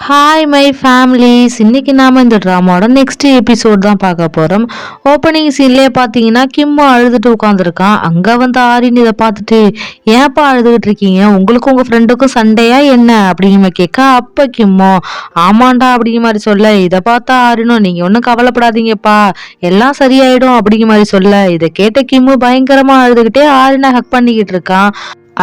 Hi my families, இன்னைக்கு நாம இந்த ட்ராமாவோட நெக்ஸ்ட் எபிசோட் தான் பார்க்க போறோம். ஓப்பனிங் சீன்லேயே பார்த்தீங்கன்னா கிம்மு அழுதுட்டு உட்காந்துருக்கான். அங்கே வந்து ஆரின் இதை பார்த்துட்டு, ஏன்ப்பா அழுதுகிட்டு இருக்கீங்க, உங்களுக்கும் உங்கள் ஃப்ரெண்டுக்கும் சண்டையா என்ன அப்படிங்கிற கேட்க, அப்போ கிம்மோ ஆமாண்டா அப்படிங்கிற மாதிரி சொல்ல, இதை பார்த்தா ஆரினும் நீங்கள் ஒன்றும் கவலைப்படாதீங்கப்பா எல்லாம் சரியாயிடும் அப்படிங்கிற மாதிரி சொல்ல, இதை கேட்ட கிம்மு பயங்கரமா அழுதுகிட்டே ஆரினை ஹக் பண்ணிக்கிட்டு இருக்கான்.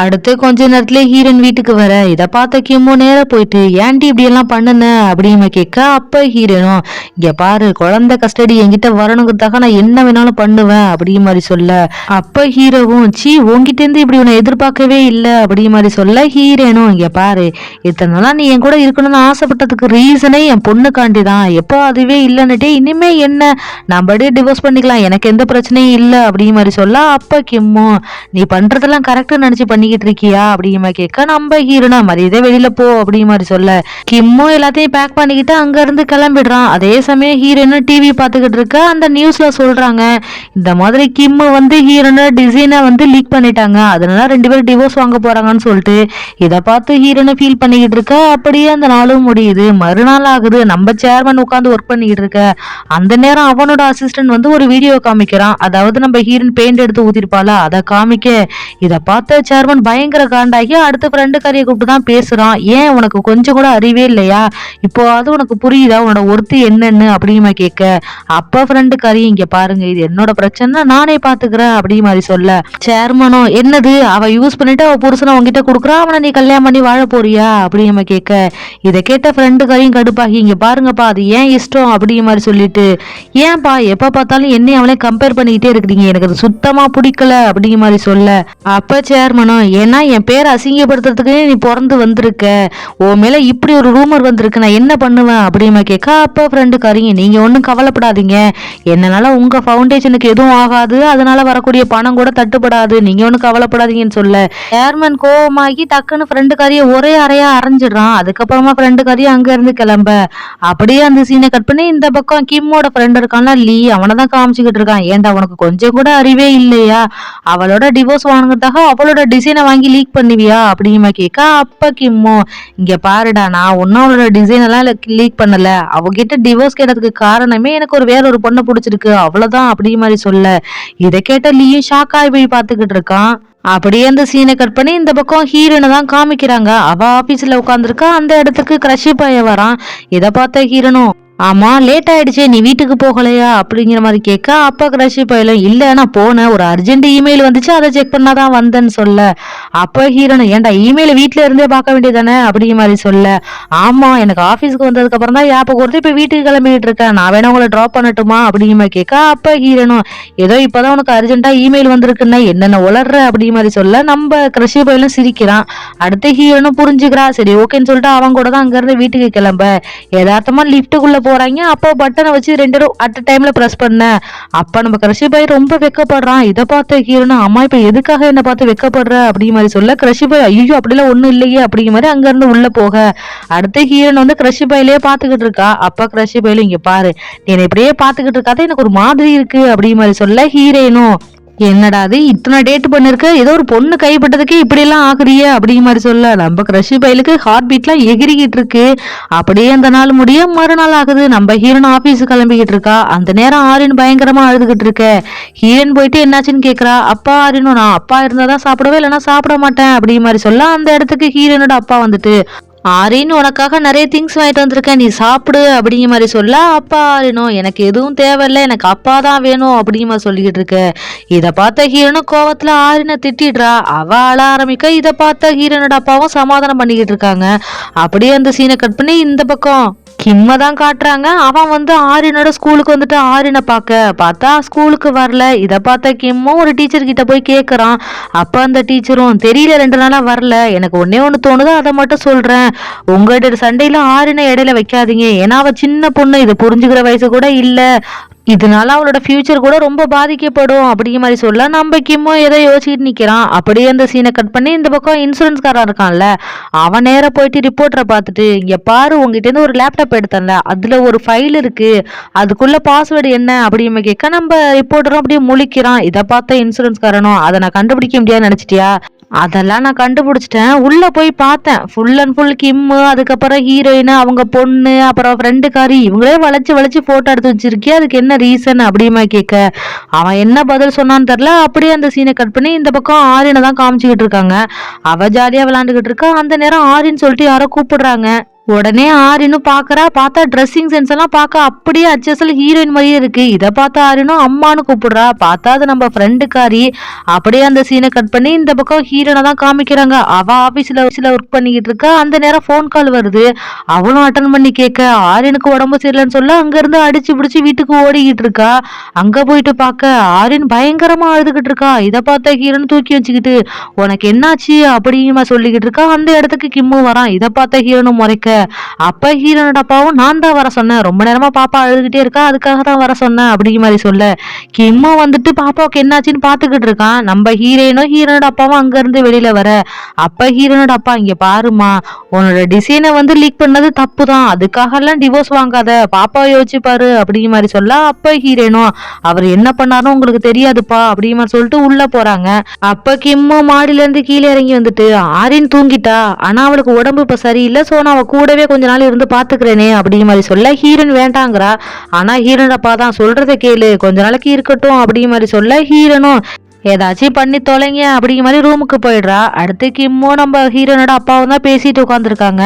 அடுத்து கொஞ்ச நேரத்துல ஹீரோயின் வீட்டுக்கு வர, இதை பார்த்த கிம்மோ நேரா போயிட்டு, ஏன்டி இப்படி எல்லாம் பண்ணுன அப்படின்னு கேட்க, அப்ப ஹீரோனும் இங்க பாரு, குழந்தை கஸ்டடி என்கிட்ட வரணுங்கிறதுக்காக நான் என்ன வேணாலும் பண்ணுவேன் அப்படிங்கிற மாதிரி சொல்ல, அப்ப ஹீரோவும் சீ உங்ககிட்ட இருந்து இப்படி உன்னை எதிர்பார்க்கவே இல்லை அப்படிங்கிற மாதிரி சொல்ல, ஹீரோனும் இங்க பாரு, இத்தனை நாளா நீ என் கூட இருக்கணும்னு ஆசைப்பட்டதுக்கு ரீசனே என் பொண்ணுக்காண்டி தான், எப்போ அதுவே இல்லைன்னுட்டே இனிமே என்ன நம்மளே டிவோர்ஸ் பண்ணிக்கலாம், எனக்கு எந்த பிரச்சனையும் இல்லை அப்படிங்கிற மாதிரி சொல்ல, அப்ப கிம்மோ நீ பண்றதெல்லாம் கரெக்டா நினைச்சு பண்ணிக்கிட்டு இருக்கியா அப்படிங்கிற கேட்க, நம்ம ஹீரோனா மரியாதை வெளியில போ அப்படிங்கிற மாதிரி சொல்ல, கிம்மோ எல்லாத்தையும் பேக் பண்ணிக்கிட்டு அங்க இருந்து கிளம்பிடுறான். அதே சமயம் ஹீரோனும் டிவி பார்த்துக்கிட்டு இருக்க, அந்த நியூஸ்ல சொல்றாங்க இந்த மாதிரி கிம்மு வந்து ஹீரோனோட டிசைனை வந்து லீக் பண்ணிட்டாங்க, அதனால 2 பேரும் டிவோர்ஸ் வாங்க போறாங்கன்னு சொல்லிட்டு இதை பார்த்து ஹீரோனை ஃபீல் பண்ணிக்கிட்டு இருக்க. அப்படியே அந்த நாளும் முடியுது. மறுநாள் ஆகுது. நம்ம சேர்மன் உட்காந்து ஒர்க் பண்ணிக்கிட்டு இருக்க அந்த நேரம் அவனோட அசிஸ்டன்ட் வந்து ஒரு வீடியோ காமிக்கிறான். அதாவது நம்ம ஹீரோயின் பெயிண்ட் எடுத்து ஊத்திருப்பாளா அதை காமிக்க, இதை பார்த்த சேர்மன் பயங்கர காண்டாகி அடுத்த ஃப்ரெண்டு காரியை கூப்பிட்டு தான் பேசுறான். ஏன் உனக்கு கொஞ்சம் கூட அறிவே இல்லையா, இப்போ அது உனக்கு புரியுதா உன்னோட ஒருத்து என்னன்னு அப்படிங்கிற கேட்க, அப்ப ஃப்ரெண்டு காரி இங்க பாருங்க, இது என்னோட பிரச்சனை, நானே பாத்துக்கிறேன் அப்படிங்கிற மாதிரி சொல்ல, சேர்மனும் என்னது அவ யூஸ் பண்ணிட்டு அவ புருஷனை உங்ககிட்ட கொடுக்குறா, அவனை நீ கல்யாணம் பண்ணி வாழ போறியா அப்படிங்கிற கேட்க, இதை கேட்ட ஃப்ரெண்டு காரியும் கடுப்பாகி இங்க பாருங்கப்பா அது ஏன் இஷ்டம் அப்படிங்கிற மாதிரி சொல்லிட்டு, ஏன்பா எப்ப பார்த்தாலும் என்னையும் அவளே கம்பேர் பண்ணிக்கிட்டே இருக்கிறீங்க, எனக்கு அது சுத்தமா பிடிக்கல அப்படிங்கிற மாதிரி சொல்ல, அப்ப சேர்மனும் ஏன்னா என் பேரை அசிங்கப்படுத்துறதுக்கு நீ பிறந்து வந்திருக்க, உன் மேல இப்படி ஒரு ரூமர் வந்திருக்கு, நான் என்ன பண்ணுவேன் அப்படிமா கேட்க, அப்ப ஃப்ரெண்டு காரிங்க நீங்க ஒன்றும் கவலைப்படாதீங்க, என்னால உங்க ஃபவுண்டேஷனுக்கு எதுவும் ஆகாது, அதனால வரக்கூடிய பணம் கூட தட்டுப்படாது, நீங்க ஒன்றும் கவலைப்படாதீங்கன்னு சொல்ல, சேர்மன் கோவமாகி டக்குன்னு ஃப்ரெண்டு காரியை ஒரே அறையா அரைஞ்சிடுறான். அதுக்கப்புறமா ஃப்ரெண்டு காரியை அங்க இருந்து கிளம்ப, அப்படியே அந்த சீனை கட் பண்ணி இந்த பக்கம் கிம்மோட ஃப்ரெண்ட் இருக்கான்ல லீ, அவனை தான் காமிச்சுக்கிட்டு இருக்கான். ஏன்டா உனக்கு கொஞ்சம் கூட அறிவே இல்லையா, அவளோட டிவோர்ஸ் வாங்குறதாக அவளோட டிசைனை வாங்கி லீக் பண்ணுவியா அப்படிங்கிற கேட்க, அப்ப கிம்மோ இங்க பாருடா, நான் ஒன்னும் அவளோட டிசைன் எல்லாம் லீக் பண்ணல, அவகிட்ட டிவோர்ஸ் கேட்டதுக்கு காரணமே எனக்கு வேற ஒரு பொண்ணை பிடிச்சிருக்கு அவ்வளவுதான் அப்படிங்கிற மாதிரி சொல்ல, இதை கேட்ட லீயும் ஷாக் ஆகி போய் பார்த்துக்கிட்டு இருக்கான். அப்படியே அந்த சீனை கட் பண்ணி இந்த பக்கம் ஹீரோனை தான் காமிக்கிறாங்க. அவ ஆபீஸ்ல உட்காந்துருக்கா. அந்த இடத்துக்கு கிரஷி பையன் வரான். இதை பார்த்த ஹீரோனும் ஆமா லேட் ஆயிடுச்சு நீ வீட்டுக்கு போகலையா அப்படிங்கிற மாதிரி கேட்க, அப்ப கிரஷி பையலும் இல்ல நான் போனேன், ஒரு அர்ஜென்ட் இமெயில் வந்துச்சு அதை செக் பண்ணாதான் வந்தேன்னு சொல்ல, அப்ப ஹீரோனு ஏன்டா இமெயில் வீட்டுல இருந்தே பார்க்க வேண்டியதானே அப்படிங்கிற மாதிரி சொல்ல, ஆமா எனக்கு ஆபீஸ்க்கு வந்ததுக்கு அப்புறம் தான் ஞாபகம் வருது, இப்ப வீட்டுக்கு கிளம்பிட்டு இருக்கேன், நான் வேணா உங்களை டிராப் பண்ணட்டுமா அப்படிங்கிற மாதிரி கேட்க, அப்ப ஹீரோனும் ஏதோ இப்பதான் உனக்கு அர்ஜென்ட்டா இமெயில் வந்திருக்குன்னா என்னென்ன உளர்ற அப்படிங்கிற மாதிரி சொல்ல, நம்ம கிரஷி பையலும் சிரிக்கிறான். அடுத்த ஹீரோனும் புரிஞ்சுக்கிறா. சரி ஓகேன்னு சொல்லிட்டு அவங்க கூட தான் அங்க இருந்து வீட்டுக்கு கிளம்ப, யதார்த்தமா லிப்டுக்குள்ள போறாங்க. அப்போ பட்டனை வச்சு 2 பேரும் அட் டைம்ல பிரஸ் பண்ண, அப்ப நம்ம கிரஷி பாய் ரொம்ப வெக்கப்படுறான். இதை பார்த்த ஹீரோனா அம்மா இப்ப எதுக்காக என்ன பார்த்து வெக்கப்படுற அப்படிங்கிற மாதிரி சொல்ல, கிரஷி பாய் ஐயோ அப்படிலாம் ஒண்ணும் இல்லையே அப்படிங்கிற மாதிரி அங்க இருந்து உள்ள போக, அடுத்த ஹீரோன் வந்து கிரஷி பாயிலே பாத்துக்கிட்டு இருக்கா. அப்ப கிரஷி பாயிலும் இங்க பாரு, நீ இப்படியே பாத்துக்கிட்டு இருக்காத எனக்கு ஒரு மாதிரி இருக்கு அப்படிங்கிற மாதிரி சொல்ல, ஹீரோனும் என்னடா அது இத்தனை டேட் பண்ணிருக்க, ஏதோ ஒரு பொண்ணு கைப்பட்டதுக்கே இப்படி எல்லாம் ஆகுறிய அப்படிங்கிற மாதிரி சொல்ல, நம்ம கிரஷி பையலுக்கு ஹார்ட் பீட்லாம் எகிரிக்கிட்டு இருக்கு. அப்படியே அந்த நாள் முடிய மறுநாள் ஆகுது. நம்ம ஹீரோன் ஆபீஸுக்கு கிளம்பிக்கிட்டு இருக்கா. அந்த நேரம் ஆரின் பயங்கரமா அழுதுகிட்டு இருக்க. ஹீரோன் போயிட்டு என்னாச்சுன்னு கேக்குறா. அப்பா ஆரினும் நான் அப்பா இருந்தாதான் சாப்பிடவே இல்லைன்னா சாப்பிட மாட்டேன் அப்படிங்கிற மாதிரி சொல்ல, அந்த இடத்துக்கு ஹீரோனோட அப்பா வந்துட்டு ஆரின் உனக்காக நிறைய திங்ஸ் வாங்கிட்டு வந்திருக்கேன் நீ சாப்பிடு அப்படிங்கிற மாதிரி சொல்ல, அப்பா ஆரினும் எனக்கு எதுவும் தேவையில்லை எனக்கு அப்பா தான் வேணும் அப்படிங்கிற மாதிரி சொல்லிக்கிட்டு இருக்க. இதை பார்த்த ஹீரோனும் கோவத்துல ஆரினை திட்டிடுறா. அவ அழ ஆரம்பிக்க, இதை பார்த்த ஹீரோனோட அப்பாவும் சமாதானம் பண்ணிக்கிட்டு இருக்காங்க. அப்படியே அந்த சீனை கட் பண்ணி இந்த பக்கம் கிம்ம தான் காட்டுறாங்க. அவன் வந்து ஆரினோட ஸ்கூலுக்கு வந்துட்டு ஆரினை பார்த்தா ஸ்கூலுக்கு வரல. இதை பார்த்த கிம்மும் ஒரு டீச்சர் கிட்ட போய் கேட்குறான். அப்போ அந்த டீச்சரும் தெரியல 2 நாளாக வரல, எனக்கு ஒன்னே ஒன்று தோணுதோ அதை மட்டும் சொல்கிறேன், உங்கள்கிட்ட சண்டையில் ஆரினை இடையில வைக்காதீங்க, ஏன்னா அவள் சின்ன பொண்ணு, இதை புரிஞ்சுக்கிற வயசு கூட இல்லை, இதனால அவளோட ஃபியூச்சர் கூட ரொம்ப பாதிக்கப்படும் அப்படிங்கிற மாதிரி சொல்ல, நம்ம கிம்மோ ஏதோ யோசிச்சுட்டு நிக்கிறான். அப்படியே அந்த சீனை கட் பண்ணி இந்த பக்கம் இன்சூரன்ஸ்காரன் இருக்கான்ல, அவன் நேர போயிட்டு ரிப்போர்ட்டரை பார்த்துட்டு இங்க பாரு உங்ககிட்ட இருந்து ஒரு லேப்டாப் எடுத்தேன்ல அதுல ஒரு ஃபைல் இருக்கு, அதுக்குள்ள பாஸ்வேர்டு என்ன அப்படின்னு கேட்க, நம்ம ரிப்போர்ட்டரும் அப்படியே முழிக்கிறான். இதை பார்த்த இன்சூரன்ஸ்காரனும் அதை நான் கண்டுபிடிக்க முடியாதுன்னு நினைச்சிட்டியா, அதெல்லாம் நான் கண்டுபிடிச்சிட்டேன். உள்ள போய் பார்த்தேன். ஃபுல் அண்ட் ஃபுல் கிம்மு, அதுக்கப்புறம் ஹீரோயின், அவங்க பொண்ணு, அப்புறம் ஃப்ரெண்டுக்காரி இவங்களே வளைச்சு வளைச்சு போட்டோ எடுத்து வச்சிருக்கியே, அதுக்கு என்ன ரீசன் அப்படிமா கேட்க, அவன் என்ன பதில் சொன்னான்னு தெரியல. அப்படியே அந்த சீனை கட் பண்ணி இந்த பக்கம் ஆரியனை தான் காமிச்சுக்கிட்டு இருக்காங்க. அவ ஜாலியா விளையாண்டுகிட்டு இருக்கா. அந்த நேரம் ஆரின்னு சொல்லிட்டு யாரோ கூப்பிடுறாங்க. உடனே ஆரினும் பாக்குறா. பார்த்தா ட்ரெஸ்ஸிங் சென்ஸ் எல்லாம் பார்க்க அப்படியே அச்சசல் ஹீரோயின் மாதிரியே இருக்கு. இதை பார்த்து ஆரினும் அம்மானு கூப்பிடுறா. பார்த்தா அது நம்ம ஃப்ரெண்டுக்காரி. அப்படியே அந்த சீனை கட் பண்ணி இந்த பக்கம் ஹீரோனை தான் காமிக்கிறாங்க. அவ ஆபீஸ்ல ஒர்க் பண்ணிக்கிட்டு இருக்கா. அந்த நேரம் போன் கால் வருது. அவளும் அட்டன் பண்ணி கேட்க, ஆரியனுக்கு உடம்பு சரியில்லைன்னு சொல்ல அங்க இருந்து அடிச்சு பிடிச்சி வீட்டுக்கு ஓடிக்கிட்டு இருக்கா. அங்க போயிட்டு பார்க்க ஆரியன் பயங்கரமா அழுதுகிட்டு இருக்கா. இதை பார்த்த ஹீரோன் தூக்கி வச்சுக்கிட்டு, உனக்கு என்னாச்சு அப்படிமா சொல்லிக்கிட்டு இருக்கா. அந்த இடத்துக்கு கிம்மு வரான். இதை பார்த்த ஹீரோனும் முறைக்க, அப்ப ஹீரோனோட அப்பாவும் நான் தான் வர சொன்னேன், ரொம்ப நேரமா பாப்பா அழுதுகிட்டே இருக்கா, அதுக்காக தான் வர சொன்னேன் அப்படிங்கிற மாதிரி சொல்ல, கிம்மா வந்துட்டு பாப்பாவுக்கு என்னாச்சுன்னு பாத்துக்கிட்டு இருக்கான். நம்ம ஹீரோனோட அப்பாவும் அங்க இருந்து வெளியில வர, அப்ப ஹீரோனோட அப்பா, இங்க பாருமா, உன்னோட டிசைனை வந்து லீக் பண்ணது தப்பு தான், அதுக்காக எல்லாம் டிவோர்ஸ் வாங்காத, பாப்பா யோசிச்சு பாரு அப்படிங்கிற மாதிரி சொல்ல, அப்ப ஹீரோனோ, அவர் என்ன பண்ணாரும் உங்களுக்கு தெரியாதுப்பா அப்படிங்கிற மாதிரி சொல்லிட்டு உள்ள போறாங்க. அப்ப கிம்மோ மாடியில இருந்து கீழே இறங்கி வந்துட்டு, ஆரின் தூங்கிட்டா, ஆனா அவளுக்கு உடம்பு இப்ப சரியில்லை, சோ நான் அவ கூடவே கொஞ்ச நாள் இருந்து பாத்துக்கிறேனே அப்படிங்கிற மாதிரி சொல்ல, ஹீரோன் வேண்டாங்கிறா. ஆனா ஹீரோன் அப்பா தான், சொல்றதை கேளு, கொஞ்ச நாளைக்கு இருக்கட்டும் அப்படிங்கிற மாதிரி சொல்ல, ஹீரோனும் ஏதாச்சும் பண்ணி தொலைங்க அப்படிங்கிற மாதிரி ரூமுக்கு போயிடுறா. அடுத்து கிம்மோ நம்ம ஹீரோனோட அப்பாவும் தான் பேசிட்டு உட்காந்துருக்காங்க.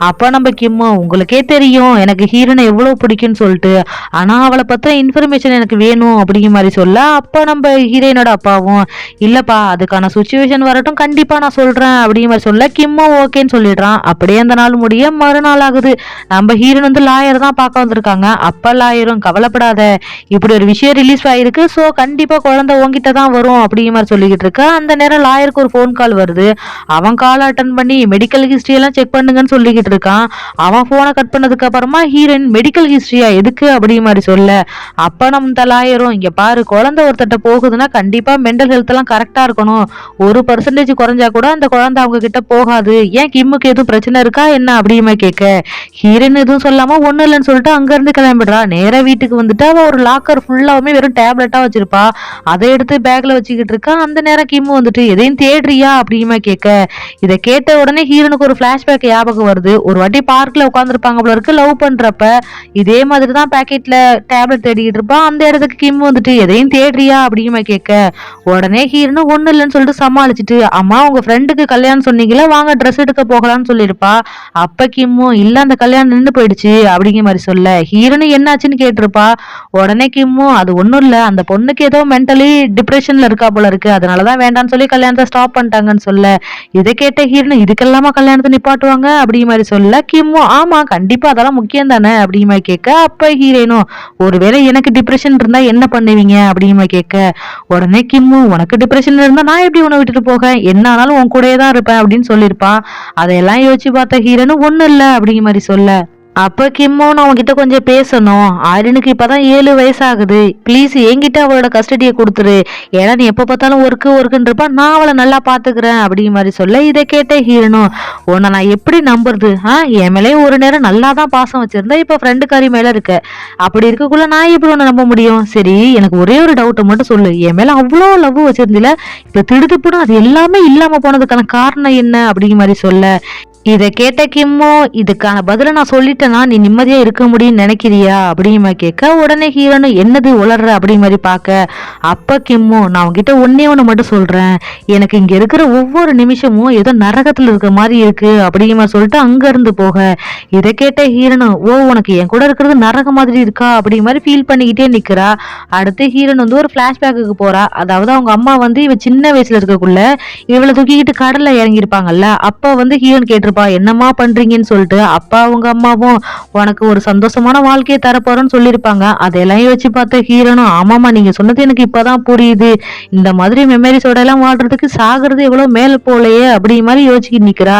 அப்போ நம்ம கிம்மோ, உங்களுக்கே தெரியும் எனக்கு ஹீரோனை எவ்வளவு பிடிக்கும்னு சொல்லிட்டு, ஆனா அவளை பத்தின இன்ஃபர்மேஷன் எனக்கு வேணும் அப்படிங்கிற மாதிரி சொல்ல, அப்போ நம்ம ஹீரோனோட அப்பாவும், இல்லப்பா அதுக்கான சுச்சுவேஷன் வரட்டும், கண்டிப்பா நான் சொல்றேன் அப்படிங்கிற மாதிரி சொல்ல, கிம்மோ ஓகேன்னு சொல்லிடுறான். அப்படியே அந்த நாள் முடிய மறுநாள் ஆகுது. நம்ம ஹீரோன் வந்து லாயர் தான் பார்க்க வந்திருக்காங்க. அப்ப லாயரும், கவலைப்படாத, இப்படி ஒரு விஷயம் ரிலீஸ் ஆயிருக்கு, ஸோ கண்டிப்பா குழந்தை உங்ககிட்ட தான் வரும் அப்படிங்கிற மாதிரி சொல்லிக்கிட்டு இருக்கா. அந்த நேரம் லாயருக்கு ஒரு ஃபோன் கால் வருது. அவன் கால் அட்டன் பண்ணி மெடிக்கல் ஹிஸ்டரி எல்லாம் செக் பண்ணுங்கன்னு சொல்லிக்கிட்டு இருக்கான். அவன் போனை கட் பண்ணதுக்கு அப்புறமா ஹீரோயின், மெடிக்கல் ஹிஸ்டரியா எதுக்கு அப்படிங்கிற மாதிரி சொல்ல, அப்ப நம்ம லாயரும், இங்க பாரு, குழந்தை ஒருத்தட்ட போகுதுன்னா கண்டிப்பா மென்டல் ஹெல்த் எல்லாம் கரெக்டா இருக்கணும், 1% குறைஞ்சா கூட அந்த குழந்தை அவங்க கிட்ட போகாது, ஏன் கிம்முக்கு எதுவும் பிரச்சனை இருக்கா என்ன அப்படிங்கிற கேட்க, ஹீரோயின் எதுவும் சொல்லாம ஒண்ணு இல்லைன்னு சொல்லிட்டு அங்க இருந்து கிளம்பிடுறா. நேர வீட்டுக்கு வந்துட்டு அவ ஒரு லாக்கர் ஃபுல்லாவுமே வெறும் டேப்லெட்டா வச்சிருப்பா. அதை எடுத்து பேக்ல வச்சுக்கிட்டு இருக்கா. அந்த நேரம் கிம்மு வந்துட்டு, எதையும் தேடுறியா அப்படிமா கேட்க, இதை கேட்ட உடனே ஹீரோனுக்கு ஒரு பிளாஷ்பேக் ஞாபகம் வருது. ஒரு வாட்டி பார்க்ல உட்காந்துருப்பாங்க போல இருக்கு, லவ் பண்றப்ப இதே மாதிரிதான் பேக்கெட்ல டேப்லெட் தேடிக்கிட்டு இருப்பான். அந்த இடத்துக்கு கிம்மு வந்துட்டு, எதையும் தேடுறியா அப்படிமா கேட்க, உடனே ஹீரோனு ஒண்ணு இல்லைன்னு சொல்லிட்டு சமாளிச்சுட்டு, அம்மா உங்க ஃப்ரெண்டுக்கு கல்யாணம் சொன்னீங்களா, வாங்க ட்ரெஸ் எடுக்க போகலாம்னு சொல்லியிருப்பா. அப்ப கிம்மு, இல்ல அந்த கல்யாணம் நின்று போயிடுச்சு அப்படிங்கிற மாதிரி சொல்ல, ஹீரோனு என்னாச்சுன்னு கேட்டிருப்பா. உடனே கிம்மு, அது ஒண்ணும் இல்ல, அந்த பொண்ணுக்கு ஏதோ மென்டலி டிப்ரெஷன்ல இருக்கா போல இருக்கு, அதனாலதான் வேண்டாம்னு சொல்லி கல்யாணத்தை ஸ்டாப் பண்ணிட்டாங்கன்னு சொல்ல, இதை கேட்ட ஹீரோன், இதுக்கெல்லாமா கல்யாணத்தை நிப்பாட்டுவாங்க அப்படிங்கிற மாதிரி சொல்ல, கிம்மு, ஆமா கண்டிப்பா அதெல்லாம் முக்கியம் தானே அப்படிங்கிற மாதிரி கேட்க, அப்ப ஹீரோனும், ஒருவேளை எனக்கு டிப்ரெஷன் இருந்தா என்ன பண்ணுவீங்க அப்படிங்கிற மாதிரி கேட்க, உடனே கிம்மு, உனக்கு டிப்ரெஷன் இருந்தா நான் எப்படி உன்னை விட்டுட்டு போக, என்ன ஆனாலும் உன் கூடயே தான் இருப்பேன் அப்படின்னு சொல்லியிருப்பான். அதையெல்லாம் யோசிச்சு பார்த்த ஹீரோனு ஒண்ணு இல்ல அப்படிங்கிற மாதிரி சொல்ல, அப்ப கிம்மோ, நான் உன்கிட்ட கொஞ்சம் பேசணும், ஆரியனுக்கு இப்பதான் 7 வயசாகுது, ப்ளீஸ் என்கிட்ட அவளோட கஸ்டடியை கொடுத்துரு, ஏன்னா நீ எப்ப பார்த்தாலும் ஒர்க்குன்றப்ப நான் அவளை நல்லா பாத்துக்கிறேன் அப்படிங்கிற மாதிரி சொல்ல, இதை கேட்ட ஹீரோனும், உன்னை நான் எப்படி நம்புறது, என் மேலே ஒரு நேரம் நல்லா தான் பாசம் வச்சிருந்தா, இப்ப ஃப்ரெண்டுக்காரி மேல இருக்க, அப்படி இருக்கக்குள்ள நான் எப்படி உன்னை நம்ப முடியும், சரி எனக்கு ஒரே ஒரு டவுட்டை மட்டும் சொல்லு, என் மேல அவ்வளோ லவ் வச்சிருந்தில, இப்ப திடுத்துப்புடும் அது எல்லாமே இல்லாம போனதுக்கான காரணம் என்ன அப்படிங்கிற மாதிரி சொல்ல, இதை கேட்ட கிம்மோ, இதுக்கான பதில நான் சொல்லிட்டேன்னா நீ நிம்மதியா இருக்க முடியும்னு நினைக்கிறியா அப்படிங்கிற கேட்க, உடனே ஹீரோனு, என்னது உளர்ற அப்படிங்கிற மாதிரி பார்க்க, அப்ப கிம்மோ, நான் உங்ககிட்ட ஒன்னே ஒண்ணு மட்டும் சொல்றேன், எனக்கு இங்க இருக்கிற ஒவ்வொரு நிமிஷமும் ஏதோ நரகத்துல இருக்கிற மாதிரி இருக்கு அப்படிங்கிற மாதிரி சொல்லிட்டு அங்க இருந்து போக, இதை கேட்ட ஹீரோனு, ஓ உனக்கு என் கூட இருக்கிறது நரக மாதிரி இருக்கா அப்படிங்கிற மாதிரி ஃபீல் பண்ணிக்கிட்டே நிக்கிறா. அடுத்து ஹீரோன் வந்து ஒரு பிளாஷ்பேக்கு போறா. அதாவது அவங்க அம்மா வந்து இவ சின்ன வயசுல இருக்கக்குள்ள இவளை தூக்கிக்கிட்டு கடல்ல இறங்கியிருப்பாங்கல்ல, அப்ப வந்து ஹீரோன் கேட்டிருப்பா, என்னம்மா பண்றீங்கன்னு சொல்லிட்டு. அப்பா அவங்க அம்மாவும், உனக்கு ஒரு சந்தோஷமான வாழ்க்கையை தரப்போறேன்னு சொல்லியிருப்பாங்க. அதெல்லாம் யோசிச்சு பார்த்த ஹீரோனும், ஆமாமா நீங்க சொன்னது எனக்கு இப்பதான் புரியுது, இந்த மாதிரி மெமரிஸோட எல்லாம் வாழ்றதுக்கு சாகிறது எவ்வளவு மேல போலையே அப்படிங்கிற மாதிரி யோசிச்சுட்டு நிக்கிறா.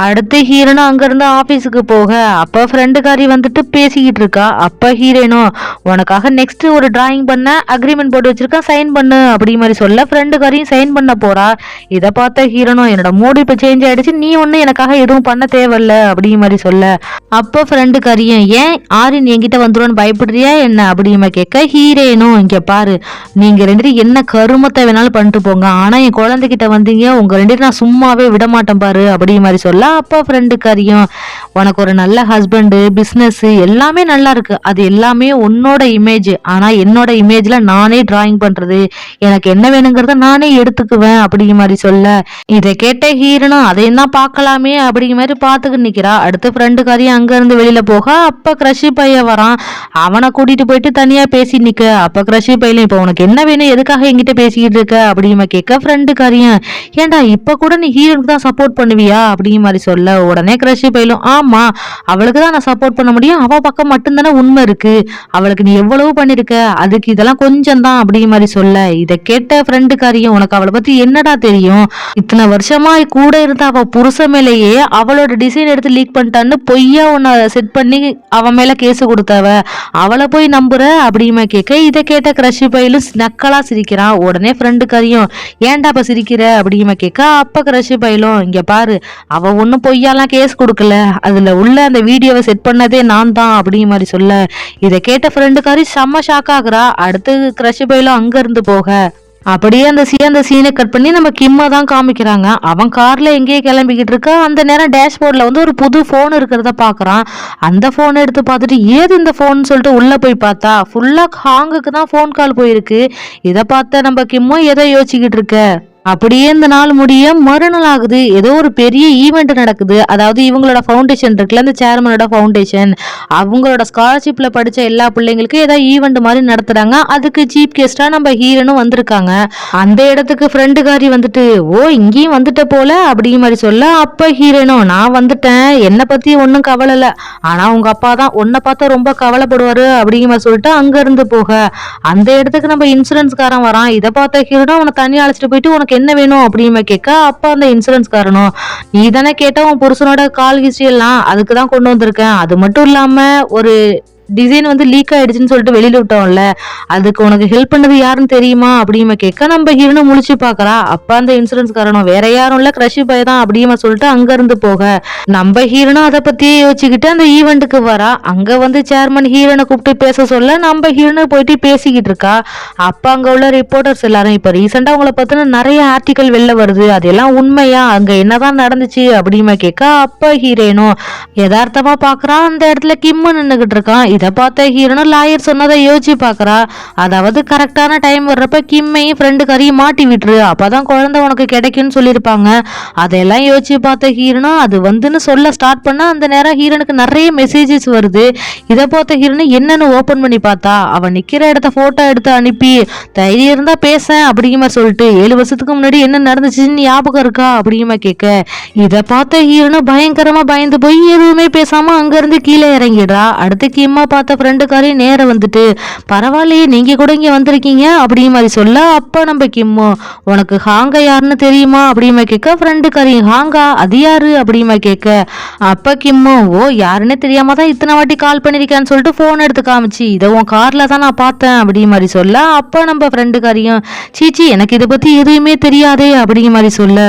அடுத்து ஹீரோனும் அங்கிருந்து ஆபீஸுக்கு போக அப்ப ஃப்ரெண்டுக்காரி வந்துட்டு பேசிக்கிட்டு இருக்கா. அப்ப ஹீரோனும் உனக்காக நெக்ஸ்ட் ஒரு டிராயிங் பண்ண அக்ரிமெண்ட் போட்டு வச்சிருக்கேன், சைன் பண்ணு அப்படி மாதிரி சொல்ல ஃப்ரெண்டுக்காரியும் சைன் பண்ண போறா. இதை பார்த்த ஹீரோனும் என்னோட மூடு இப்ப சேஞ்ச் ஆயிடுச்சு, நீ ஒண்ணு எனக்காக எதுவும் பண்ண தேவையில்ல அப்படி மாதிரி சொல்ல அப்ப ஃப்ரெண்டுக்காரியும் ஏன் ஆரின் என்கிட்ட வந்துருன்னு பயப்படுறியா என்ன அப்படிமா கேட்க ஹீரோனும் இங்க பாரு, நீங்க ரெண்டு என்ன கருமத்தை வேணாலும் பண்ணிட்டு போங்க, ஆனா என் குழந்தைகிட்ட வந்தீங்க உங்க ரெண்டு நான் சும்மாவே விட மாட்டேன் பாரு அப்படி மாதிரி சொல்ல அப்பா ஃப்ரெண்டுக்காரியும் உனக்கு ஒரு நல்ல ஹஸ்பண்டு பிஸ்னஸ் எல்லாமே நல்லா இருக்கு, அது எல்லாமே உன்னோட இமேஜ், ஆனா என்னோட இமேஜ்ல நானே டிராயிங் பண்றது, எனக்கு என்ன வேணுங்கிறத நானே எடுத்துக்குவேன் அப்படிங்கிற மாதிரி சொல்ல இதை கேட்ட ஹீரோனும் அதையும் தான் பார்க்கலாமே அப்படிங்கிற மாதிரி பார்த்துக்கிட்டு நிக்கிறா. அடுத்து ஃப்ரெண்டுக்காரியும் அங்க இருந்து வெளியில போக அப்ப கிரஷி பையன் வரான், அவனை கூட்டிட்டு போயிட்டு தனியா பேசி நிக்க அப்ப கிரஷி பையன் இப்ப உனக்கு என்ன வேணும் எதுக்காக என்கிட்ட பேசிக்கிட்டு இருக்க அப்படிமா கேட்க ஃப்ரெண்டுக்காரியும் ஏன்டா இப்ப கூட நீ ஹீரோனுக்கு தான் சப்போர்ட் பண்ணுவியா அப்படிங்கிற மாதிரி சொல்ல உடனே கிரஷி பையலும் ஆமா அவளுக்கு தான் நான் சப்போர்ட் பண்ண முடியும், அவ பக்கம் மட்டும்தானே உண்மை இருக்கு, அவளுக்கு நீ எவ்வளவு பண்ணிருக்க அதுக்கு இதெல்லாம் கொஞ்சம் தான் அப்படிங்கிற மாதிரி சொல்ல இதை கேட்ட ஃப்ரெண்டுக்காரியும் உனக்கு அவளை பத்தி என்னடா தெரியும், இத்தனை வருஷமா கூட இருந்த அவ புருஷ மேலேயே அவளோட டிசைன் எடுத்து லீக் பண்ணிட்டான்னு பொய்யா உன்னை செட் பண்ணி அவன் மேல கேஸ் கொடுத்தவ, அவளை போய் நம்புற அப்படிமா கேட்க இதை கேட்ட கிரஷி பையலும் நக்கலா சிரிக்கிறான். உடனே ஃப்ரெண்டுக்காரியும் ஏன்டா அப்ப சிரிக்கிற அப்படிமா கேட்க அப்ப கிரஷி பையலும் இங்க பாரு அவ ஒன்னும் பொய்யாலாம் கேஸ் கொடுக்கல, அதுல உள்ள அந்த வீடியோவை செட் பண்ணதே நான் தான் அப்படிங்கிற மாதிரி சொல்ல இதை கேட்ட ஃப்ரெண்டுக்காரி செம்ம ஷாக் ஆகுறா. அடுத்து கிரஷ் பையிலும் அங்க இருந்து போக அப்படியே அந்த சீனை கட் பண்ணி நம்ம கிம்மா தான் காமிக்கிறாங்க. அவன் கார்ல எங்கேயே கிளம்பிக்கிட்டு இருக்கா. அந்த நேரம் டேஷ்போர்ட்ல வந்து ஒரு புது போன் இருக்கிறத பாக்குறான். அந்த போன் எடுத்து பார்த்துட்டு ஏது இந்த போன் சொல்லிட்டு உள்ள போய் பார்த்தா ஃபுல்லா ஹாங்குக்கு தான் போன் கால் போயிருக்கு. இதை பார்த்த நம்ம கிம்மும் எதை யோசிச்சுக்கிட்டு இருக்க அப்படியே இந்த நாள் முடிய மறுநாள் ஆகுது. ஏதோ ஒரு பெரிய ஈவெண்ட் நடக்குது. அதாவது இவங்களோட ஃபவுண்டேஷன் இருக்குல்ல, இந்த சேர்மனோட ஃபவுண்டேஷன், அவங்களோட ஸ்காலர்ஷிப்ல படிச்ச எல்லா பிள்ளைங்களுக்கும் ஏதோ ஈவெண்ட் மாதிரி நடத்துறாங்க. அதுக்கு சீஃப் கெஸ்டா நம்ம ஹீரோனும் வந்திருக்காங்க. அந்த இடத்துக்கு ஃப்ரெண்டுக்காரி வந்துட்டு ஓ இங்கேயும் வந்துட்ட போல அப்படிங்கிற மாதிரி சொல்ல அப்ப ஹீரோனும் நான் வந்துட்டேன், என்னை பத்தி ஒன்றும் கவலை இல்லை, ஆனா உங்க அப்பா தான் உன்னை பார்த்தா ரொம்ப கவலைப்படுவாரு அப்படிங்கிற மாதிரி சொல்லிட்டு அங்க இருந்து போக அந்த இடத்துக்கு நம்ம இன்சூரன்ஸ்காரன் வரான். இதை பார்த்த ஹீரோனும் அவனை தண்ணி அழைச்சிட்டு போயிட்டு உனக்கு என்ன வேணும் அப்படின்னு கேட்க அப்ப அந்த இன்சூரன்ஸ் காரனும் நீ தானே கேட்ட உன் புருஷனோட கால் ஹிஸ்டரி எல்லாம் அதுக்கு தான் கொண்டு வந்திருக்கேன், அது மட்டும் இல்லாம ஒரு டிசைன் வந்து லீக் ஆயிடுச்சுன்னு சொல்லிட்டு வெளியில விட்டோம்ல, அதுக்கு உனக்கு ஹெல்ப் பண்ணது யாருன்னு தெரியுமா அப்படின்னு கேட்க நம்ம ஹீரோனை முழிச்சு பாக்குறா. அப்ப அந்த இன்சூரன்ஸ் காரனும் வேற யாரும் இல்ல கிரஷி பையன் தான் அப்படின்னு சொல்லிட்டு அங்க இருந்து போக நம்ம ஹீரோனும் அதை பத்தியே யோசிச்சுக்கிட்டு அந்த ஈவெண்ட்டுக்கு வரா. அங்க வந்து சேர்மன் ஹீரோனை கூப்பிட்டு பேச சொல்ல நம்ம ஹீரோனை போயிட்டு பேசிக்கிட்டு இருக்கா. அப்ப அங்க உள்ள ரிப்போர்ட்டர்ஸ் எல்லாரும் இப்ப ரீசெண்டா உங்களை பத்தின நிறைய ஆர்டிக்கல் வெளில வருது, அதெல்லாம் உண்மையா, அங்க என்னதான் நடந்துச்சு அப்படின்னு கேட்க அப்ப ஹீரோனும் யதார்த்தமா பாக்குறான். அந்த இடத்துல கிம்மு நின்னுகிட்டு இருக்கான். இதை பார்த்த ஹீரோனும் லாயர் சொன்னதை யோசிச்சு பாக்குறா. அதாவது கரெக்டான டைம் வர்றப்ப கிம்மையும் ஃப்ரெண்டுக்காரையும் மாட்டி விட்டுரு, அப்பதான் குழந்தை உனக்கு கிடைக்கும்னு சொல்லியிருப்பாங்க. அதெல்லாம் யோசிச்சு பார்த்த ஹீரோனும் அது வந்துன்னு சொல்ல ஸ்டார்ட் பண்ணா அந்த நேரம் ஹீரோனுக்கு நிறைய மெசேஜஸ் வருது. இதை பார்த்த ஹீரோனு என்னன்னு ஓபன் பண்ணி பார்த்தா அவன் நிக்கிற இடத்த போட்டோ எடுத்து அனுப்பி தைரியம் இருந்தா பேச அப்படிங்கிற மாதிரி சொல்லிட்டு 7 வருஷத்துக்கு முன்னாடி என்ன நடந்துச்சுன்னு ஞாபகம் இருக்கா அப்படிங்கிற மாதிரி கேட்க இதை பார்த்த ஹீரோனும் பயங்கரமா பயந்து போய் எதுவுமே பேசாம அங்க இருந்து கீழே இறங்கிடுறா. அடுத்து கிம்மா பார்த்த ஃப்ரெண்டுக்காரி நேரம் வந்துட்டு பரவாயில்லையே நீங்க கூட இங்க வந்திருக்கீங்க அப்படிங்கிற மாதிரி சொல்ல அப்ப நம்ம கிம்மோ உனக்கு ஹாங்கா யாருன்னு தெரியுமா அப்படிமா கேட்க ஃப்ரெண்டுக்காரி ஹாங்கா அது யாரு அப்படிமா கேட்க அப்ப கிம்மோ ஓ யாருன்னே தெரியாம தான் இத்தனை வாட்டி கால் பண்ணிருக்கான்னு சொல்லிட்டு போன் எடுத்து காமிச்சு இதை உன் கார்ல தான் நான் பார்த்தேன் அப்படிங்கிற மாதிரி சொல்ல அப்ப நம்ம ஃப்ரெண்டுக்காரியும் சீச்சி எனக்கு இதை பத்தி எதுவுமே தெரியாதே அப்படிங்கிற மாதிரி சொல்ல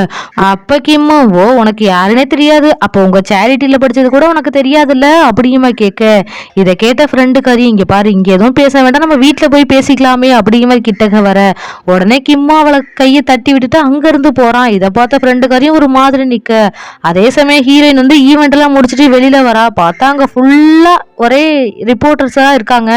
அப்ப கிம்மோ ஓ உனக்கு யாருன்னே தெரியாது, அப்ப உங்க சேரிட்டில படிச்சது கூட உனக்கு தெரியாதுல்ல அப்படிங்குமா கேட்க இதை கேட்ட ஃப்ரெண்டுக்காரி இங்க பாரு இங்க எதுவும் பேச வேண்டாம், நம்ம வீட்டுல போய் பேசிக்கலாமே அப்படிங்கிற மாதிரி கிட்டக்க வர உடனே கிம்மா அவளை கையை தட்டி விட்டுட்டு அங்க இருந்து போறான். இதை பார்த்த ஃப்ரெண்டுக்காரியும் ஒரு மாதிரி நிக்க அதே சமயம் ஹீரோயின் வந்து ஈவெண்ட் எல்லாம் முடிச்சுட்டு வெளியில வரா. பார்த்தா அங்க ஃபுல்லா ஒரே ரிப்போர்ட்டர்ஸா இருக்காங்க.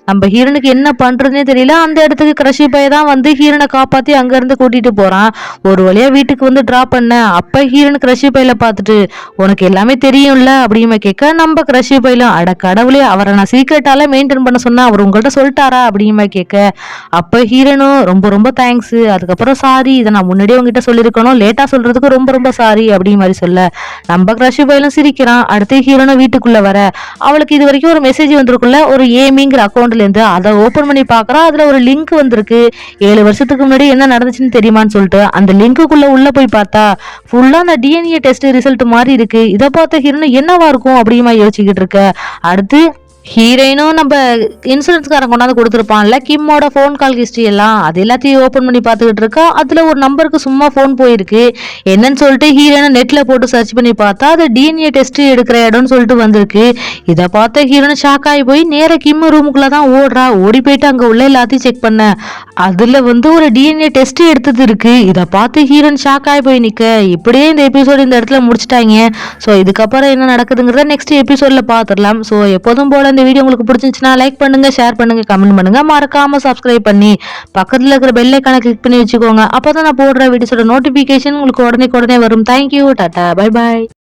நம்ம ஹீரோனுக்கு என்ன பண்றதுன்னே தெரியல. அந்த இடத்துக்கு கிரஷி பைய தான் வந்து ஹீரோனை காப்பாத்தி அங்க இருந்து கூட்டிட்டு போறான். ஒரு வழியா வீட்டுக்கு வந்து டிராப் பண்ண அப்ப ஹீரோன் கிரஷி பையில பார்த்துட்டு உனக்கு எல்லாமே தெரியும்ல அப்படிமா கேட்க நம்ம கிரஷி பையில அட கடவுளே அவரை நான் சீக்கிரட்டால மெயின்டைன் பண்ண சொன்னா அவர் உங்கள்கிட்ட சொல்லிட்டாரா அப்படிமா கேட்க அப்ப ஹீரோனும் ரொம்ப ரொம்ப தேங்க்ஸ், அதுக்கப்புறம் சாரி இதை நான் முன்னாடியே உங்ககிட்ட சொல்லியிருக்கணும், லேட்டா சொல்றதுக்கு ரொம்ப ரொம்ப சாரி அப்படிங்கிற மாதிரி சொல்ல நம்ம கிரஷி பையிலும் சிரிக்கிறான். அடுத்து ஹீரோனும் வீட்டுக்குள்ள வர அவளுக்கு இது வரைக்கும் ஒரு மெசேஜ் வந்திருக்குல்ல ஒரு ஏமிங்கிற அக்கௌண்ட்ல இருந்து, அதை ஓபன் பண்ணி பாக்குறா. அதுல ஒரு லிங்க் வந்திருக்கு. 7 வருஷத்துக்கு முன்னாடி என்ன நடந்துச்சுன்னு தெரியுமான்னு சொல்லிட்டு அந்த லிங்க்குள்ள உள்ள போய் பார்த்தா ஃபுல்லா அந்த டிஎன்ஏ டெஸ்ட் ரிசல்ட் மாதிரி இருக்கு. இதை பார்த்த ஹீரோயின் என்னவா இருக்கும் அப்படிமா யோசிச்சுக்கிட்டு இருக்க. அடுத்து ஹீரோயினும் நம்ம இன்சூரன்ஸ்காரன் கொண்டாந்து கொடுத்துருப்பான்ல கிம்மோட ஃபோன் கால் ஹிஸ்ட்ரி எல்லாம், அது எல்லாத்தையும் ஓப்பன் பண்ணி பார்த்துக்கிட்டு இருக்கா. அதில் ஒரு நம்பருக்கு சும்மா ஃபோன் போயிருக்கு. என்னன்னு சொல்லிட்டு ஹீரோயினை நெட்டில் போட்டு சர்ச் பண்ணி பார்த்தா அது டிஎன்ஏ டெஸ்ட் எடுக்கிற இடம்னு சொல்லிட்டு வந்திருக்கு. இதை பார்த்த ஹீரோயின் ஷாக் ஆகி போய் நேராக கிம்மு ரூமுக்குள்ள தான் ஓடுறா. ஓடி போயிட்டு அங்கே உள்ள எல்லாத்தையும் செக் பண்ண அதில் ஒரு டிஎன்ஏ டெஸ்ட் எடுத்தது இருக்கு. இதை பார்த்து ஹீரோயின் ஷாக் ஆகி போய் நிற்க. இப்படியே இந்த எபிசோடு இந்த இடத்துல முடிச்சிட்டாங்க. ஸோ இதுக்கப்புறம் என்ன நடக்குதுங்கிறத நெக்ஸ்ட் எபிசோடில் பார்த்துடலாம். ஸோ எப்போதும் போல இந்த வீடியோ உங்களுக்கு பிடிச்சிருந்துச்சுன்னா லைக் பண்ணுங்க, ஷேர் பண்ணுங்க, கமெண்ட் பண்ணுங்க, மறக்காம சப்ஸ்கிரைப் பண்ணி பக்கத்துல இருக்கிற பெல் ஐகானை கிளிக் பண்ணி வச்சுக்கோங்க. அப்பதான் நான் போடுற வீடியோஸோட நோட்டிபிகேஷன் உங்களுக்கு உடனே வரும். Thank you, Tata, bye bye.